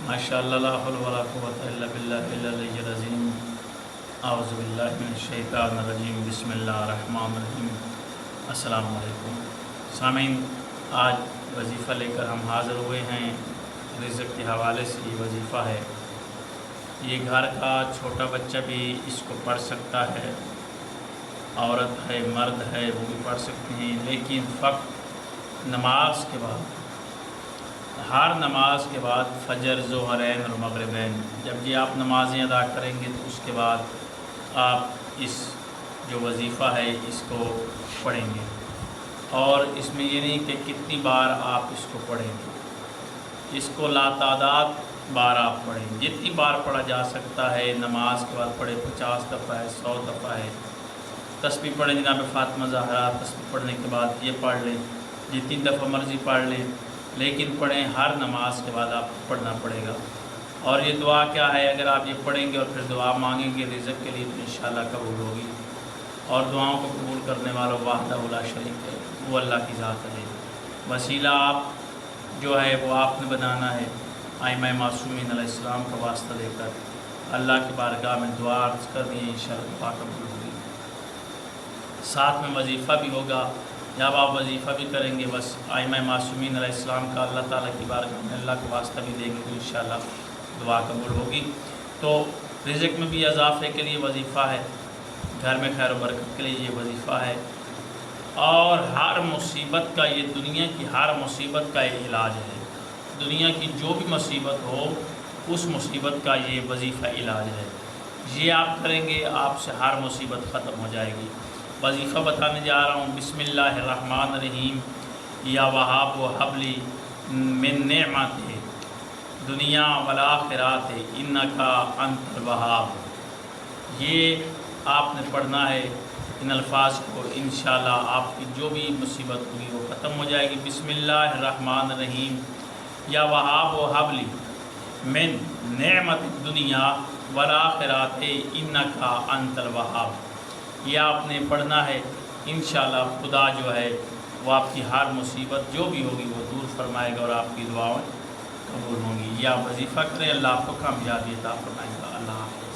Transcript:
ماشاءاللہ لا حول ولا قوۃ الا باللہ العلی العظیم اعوذ باللہ من الشیطان الرجیم بسم اللہ الرحمن الرحیم السلام علیکم سامعین، آج وظیفہ لے کر ہم حاضر ہوئے ہیں۔ رزق کے حوالے سے یہ وظیفہ ہے۔ یہ گھر کا چھوٹا بچہ بھی اس کو پڑھ سکتا ہے، عورت ہے مرد ہے وہ بھی پڑھ سکتے ہیں، لیکن فقط نماز کے بعد، ہر نماز کے بعد فجر، ظہرین اور مغربین، جب یہ آپ نمازیں ادا کریں گے تو اس کے بعد آپ اس جو وظیفہ ہے اس کو پڑھیں گے، اور اس میں یہ نہیں کہ کتنی بار آپ اس کو پڑھیں گے، اس کو لاتعداد بار آپ پڑھیں گے، جتنی بار پڑھا جا سکتا ہے۔ نماز کے بعد پڑھے 50 دفعہ ہے، 100 دفعہ ہے۔ تسبیح پڑھیں، جناب فاطمہ زہرا تسبیح پڑھنے کے بعد یہ پڑھ لیں، جتنی دفعہ مرضی پڑھ لیں، لیکن پڑھیں، ہر نماز کے بعد آپ کو پڑھنا پڑے گا۔ اور یہ دعا کیا ہے، اگر آپ یہ پڑھیں گے اور پھر دعا مانگیں گے رزق کے لیے تو انشاءاللہ قبول ہوگی، اور دعاؤں کو قبول کرنے والا وحدہ لا شریک ہے، وہ اللہ کی ذات ہے۔ وسیلہ آپ جو ہے وہ آپ نے بنانا ہے، ائمہ معصومین علیہ السلام کا واسطہ دے کر اللہ کی بارگاہ میں دعا عرض کر دی، انشاءاللہ دعا قبول ہوگی۔ ساتھ میں وظیفہ بھی ہوگا، جب آپ وظیفہ بھی کریں گے بس ائمہ معصومین علیہ السلام کا اللہ تعالیٰ کی بارگاہ میں اللہ کا واسطہ بھی دیں گے تو انشاءاللہ دعا قبول ہوگی۔ تو رزق میں بھی اضافے کے لیے وظیفہ ہے، گھر میں خیر و برکت کے لیے یہ وظیفہ ہے، اور ہر مصیبت کا، یہ دنیا کی ہر مصیبت کا یہ علاج ہے۔ دنیا کی جو بھی مصیبت ہو اس مصیبت کا یہ وظیفہ علاج ہے۔ یہ آپ کریں گے آپ سے ہر مصیبت ختم ہو جائے گی۔ وظیفہ بتانے جا رہا ہوں، بسم اللہ الرحمن الرحیم، یا وہاب و حبلی من نعمت دنیا والآخرات انکا انت الوہاب۔ یہ آپ نے پڑھنا ہے، ان الفاظ کو، انشاءاللہ آپ کی جو بھی مصیبت ہوگی وہ ختم ہو جائے گی۔ بسم اللہ الرحمن الرحیم، یا وہاب و حبلی من نعمت دنیا والآخرات انکا انت الوہاب۔ یہ آپ نے پڑھنا ہے، انشاءاللہ خدا جو ہے وہ آپ کی ہر مصیبت جو بھی ہوگی وہ دور فرمائے گا اور آپ کی دعائیں قبول ہوں گی۔ یا وظیفہ کریں، اللہ آپ کو کامیابی عطا فرمائے گا۔ اللہ حافظ۔